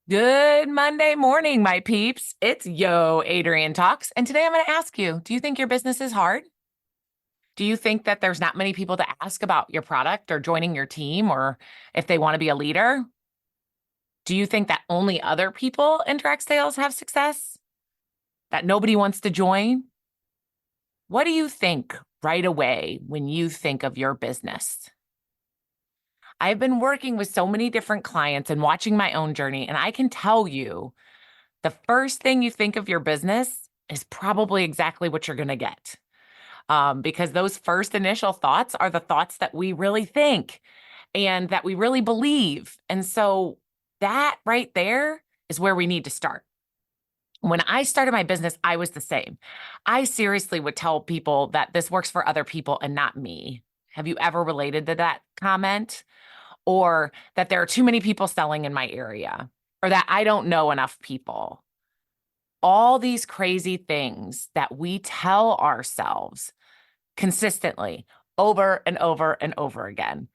Good Monday morning, my peeps. It's Adrienne Talks. And today I'm going to ask you, do you think your business is hard? Do you think that there's not many people to ask about your product or joining your team or if they want to be a leader? Do you think that only other people in direct sales have success? That nobody wants to join? What do you think right away when you think of your business? I've been working with so many different clients and watching my own journey, and I can tell you the first thing you think of your business is probably exactly what you're going to get. Because those first initial thoughts are the thoughts that we really think and that we really believe. And so that right there is where we need to start. When I started my business, I was the same. I seriously would tell people that this works for other people and not me. Have you ever related to that comment? Or that there are too many people selling in my area, or that I don't know enough people? All these crazy things that we tell ourselves consistently over and over and over again.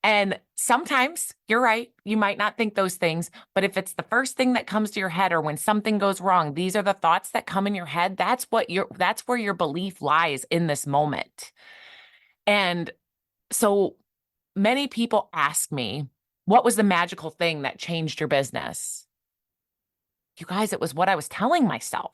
And sometimes you're right, you might not think those things, but if it's the first thing that comes to your head or when something goes wrong, these are the thoughts that come in your head. That's where your belief lies in this moment. And so many people ask me, what was the magical thing that changed your business? You guys, it was what I was telling myself.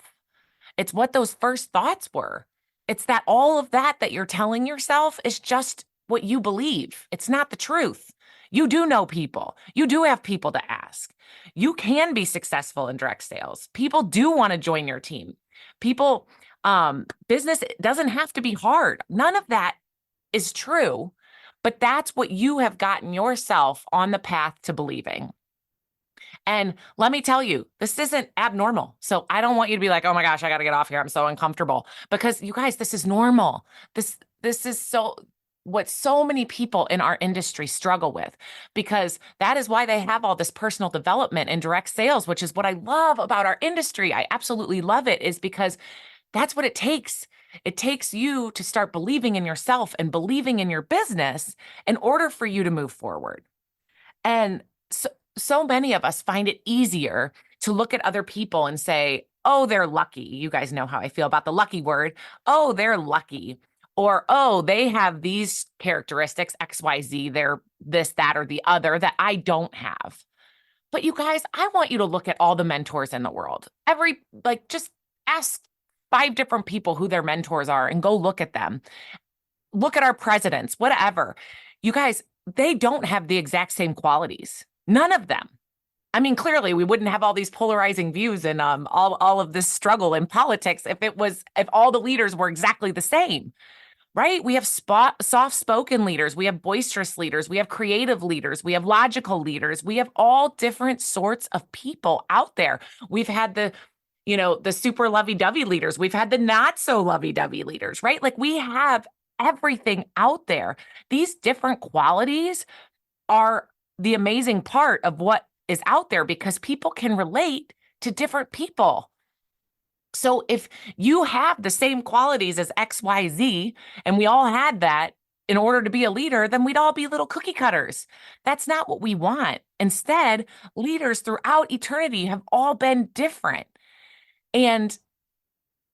It's what those first thoughts were. It's that all of that you're telling yourself is just what you believe. It's not the truth. You do know people. You do have people to ask. You can be successful in direct sales. People do want to join your team. People, business doesn't have to be hard. None of that is true, but that's what you have gotten yourself on the path to believing. And let me tell you, this isn't abnormal. So I don't want you to be like, oh my gosh, I got to get off here. I'm so uncomfortable. Because you guys, this is normal. This is what so many people in our industry struggle with, because that is why they have all this personal development and direct sales, which is what I love about our industry. I absolutely love it, is because that's what it takes. It takes you to start believing in yourself and believing in your business in order for you to move forward. And so many of us find it easier to look at other people and say, oh, they're lucky. You guys know how I feel about the lucky word. Oh, they're lucky. Or, oh, they have these characteristics, XYZ, they're this, that, or the other that I don't have. But you guys, I want you to look at all the mentors in the world. Just ask 5 different people who their mentors are and go look at them. Look at our presidents, whatever. You guys, they don't have the exact same qualities. None of them. I mean, clearly we wouldn't have all these polarizing views and all of this struggle in politics if all the leaders were exactly the same, right? We have soft-spoken leaders, we have boisterous leaders, we have creative leaders, we have logical leaders, we have all different sorts of people out there. We've had the super lovey-dovey leaders, we've had the not so lovey-dovey leaders, right? Like we have everything out there. These different qualities are the amazing part of what is out there, because people can relate to different people. So if you have the same qualities as XYZ, and we all had that in order to be a leader, then we'd all be little cookie cutters. That's not what we want. Instead, leaders throughout eternity have all been different. And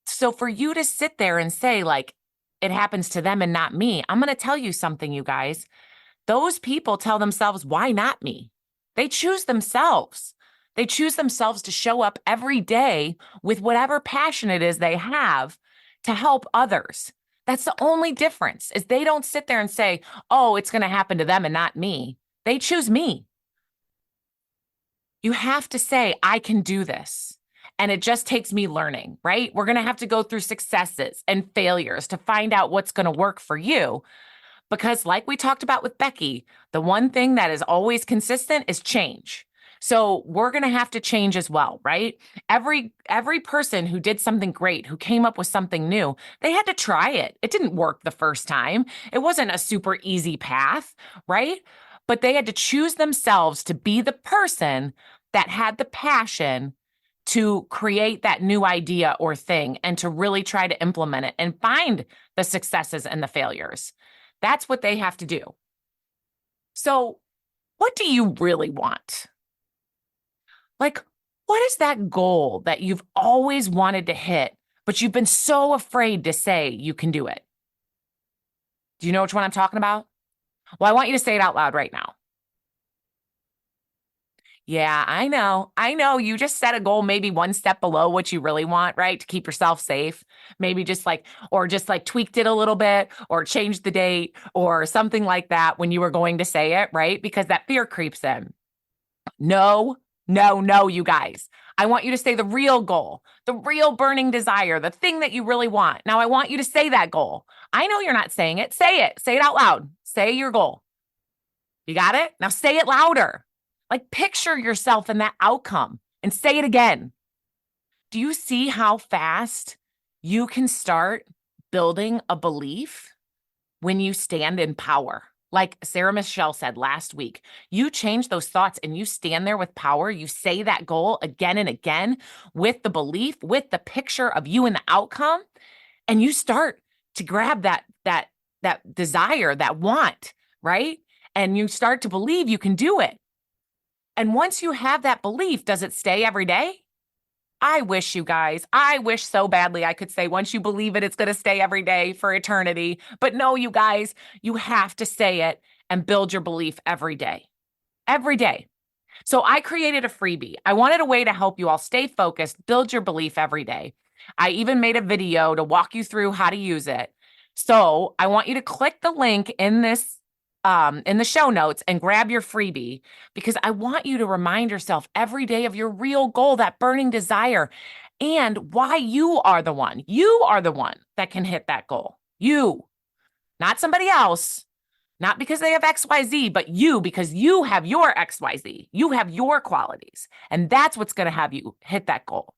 so for you to sit there and say, like, it happens to them and not me, I'm going to tell you something, you guys. Those people tell themselves, why not me? They choose themselves. They choose themselves to show up every day with whatever passion it is they have to help others. That's the only difference, is they don't sit there and say, oh, it's going to happen to them and not me. They choose me. You have to say, I can do this. And it just takes me learning, right? We're going to have to go through successes and failures to find out what's going to work for you. Because like we talked about with Becky, the one thing that is always consistent is change. So we're going to have to change as well, right? Every person who did something great, who came up with something new, they had to try it. It didn't work the first time. It wasn't a super easy path, right? But they had to choose themselves to be the person that had the passion to create that new idea or thing and to really try to implement it and find the successes and the failures. That's what they have to do. So what do you really want? Like, What is that goal that you've always wanted to hit, but you've been so afraid to say you can do it? Do you know which one I'm talking about? Well, I want you to say it out loud right now. Yeah, I know. I know you just set a goal maybe one step below what you really want, right? To keep yourself safe. Maybe just like tweaked it a little bit or changed the date or something like that when you were going to say it, right? Because that fear creeps in. No, no, no, you guys. I want you to say the real goal, the real burning desire, the thing that you really want. Now, I want you to say that goal. I know you're not saying it. Say it. Say it out loud. Say your goal. You got it? Now say it louder. Like picture yourself in that outcome and say it again. Do you see how fast you can start building a belief when you stand in power? Like Sarah Michelle said last week, you change those thoughts and you stand there with power. You say that goal again and again with the belief, with the picture of you and the outcome, and you start to grab that desire, that want, right? And you start to believe you can do it. And once you have that belief, does it stay every day? I wish you guys, I wish so badly I could say once you believe it, it's going to stay every day for eternity. But no, you guys, you have to say it and build your belief every day. Every day. So I created a freebie. I wanted a way to help you all stay focused, build your belief every day. I even made a video to walk you through how to use it. So I want you to click the link in the show notes and grab your freebie because I want you to remind yourself every day of your real goal, that burning desire, and why you are the one. You are the one that can hit that goal. You, not somebody else. Not because they have XYZ, but you, because you have your XYZ. You have your qualities. And that's what's going to have you hit that goal.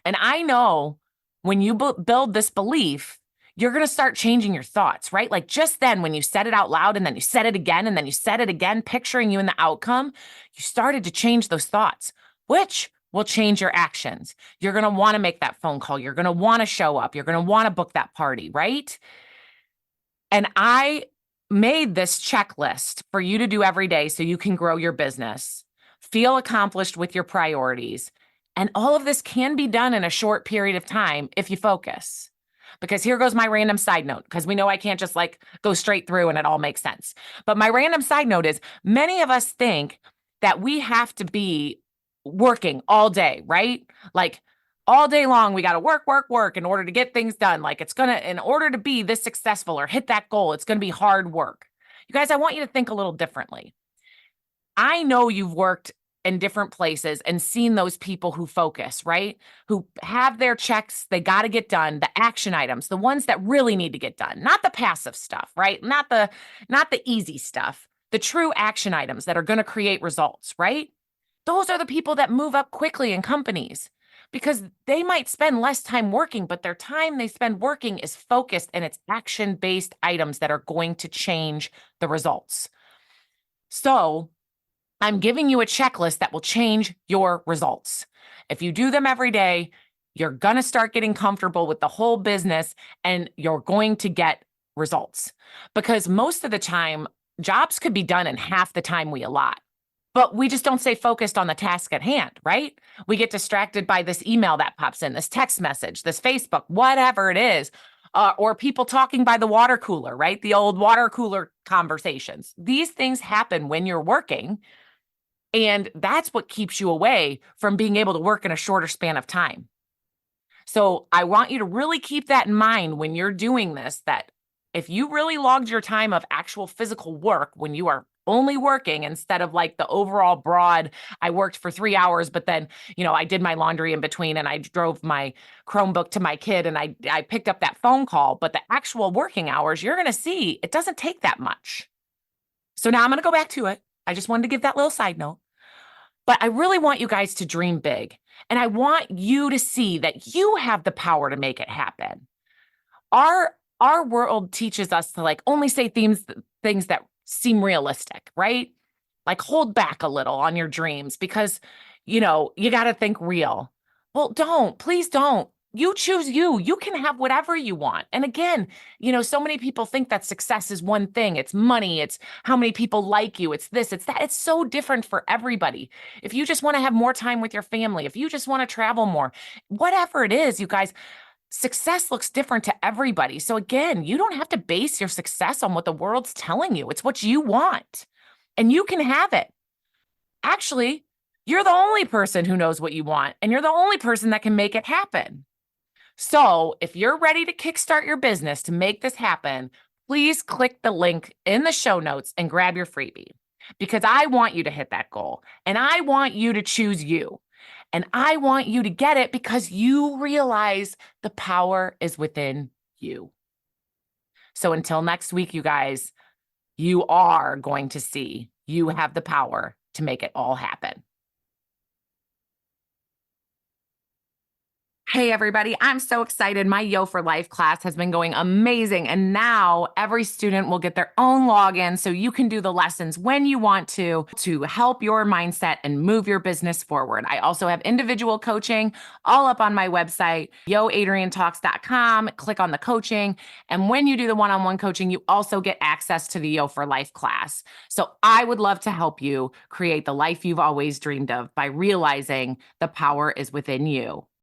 And I know when you build this belief, you're going to start changing your thoughts, right? Like just then, when you said it out loud and then you said it again and then you said it again, picturing you in the outcome, you started to change those thoughts, which will change your actions. You're going to want to make that phone call. You're going to want to show up. You're going to want to book that party, right? And I made this checklist for you to do every day so you can grow your business, feel accomplished with your priorities. And all of this can be done in a short period of time if you focus. Because here goes my random side note, because we know I can't just like go straight through and it all makes sense. But my random side note is many of us think that we have to be working all day, right? Like all day long, we got to work in order to get things done. Like in order to be this successful or hit that goal, it's going to be hard work. You guys, I want you to think a little differently. I know you've worked in different places and seen those people who focus, right? Who have their checks, they got to get done, the action items, the ones that really need to get done, not the passive stuff, right? Not the easy stuff, the true action items that are going to create results, right? Those are the people that move up quickly in companies because they might spend less time working, but their time they spend working is focused and it's action-based items that are going to change the results. So I'm giving you a checklist that will change your results. If you do them every day, you're going to start getting comfortable with the whole business and you're going to get results. Because most of the time, jobs could be done in half the time we allot. But we just don't stay focused on the task at hand, right? We get distracted by this email that pops in, this text message, this Facebook, whatever it is, or people talking by the water cooler, right? The old water cooler conversations. These things happen when you're working. And that's what keeps you away from being able to work in a shorter span of time. So I want you to really keep that in mind when you're doing this, that if you really logged your time of actual physical work when you are only working instead of like the overall broad, I worked for 3 hours, but then, I did my laundry in between and I drove my Chromebook to my kid and I picked up that phone call, but the actual working hours, you're going to see it doesn't take that much. So now I'm going to go back to it. I just wanted to give that little side note. But I really want you guys to dream big. And I want you to see that you have the power to make it happen. Our world teaches us to like only say things that seem realistic, right? Like hold back a little on your dreams because, you got to think real. Well, please don't. You choose you. You can have whatever you want. And again, so many people think that success is one thing. It's money, it's how many people like you, it's this, it's that. It's so different for everybody. If you just want to have more time with your family, if you just want to travel more, whatever it is, you guys, success looks different to everybody. So again, you don't have to base your success on what the world's telling you. It's what you want, and you can have it. Actually, you're the only person who knows what you want, and you're the only person that can make it happen. So if you're ready to kickstart your business to make this happen, please click the link in the show notes and grab your freebie, because I want you to hit that goal, and I want you to choose you, and I want you to get it because you realize the power is within you. So until next week, you guys, you are going to see you have the power to make it all happen. Hey, everybody, I'm so excited. My Yo for Life class has been going amazing. And now every student will get their own login so you can do the lessons when you want to help your mindset and move your business forward. I also have individual coaching all up on my website, yoadriennetalks.com. Click on the coaching. And when you do the one-on-one coaching, you also get access to the Yo for Life class. So I would love to help you create the life you've always dreamed of by realizing the power is within you.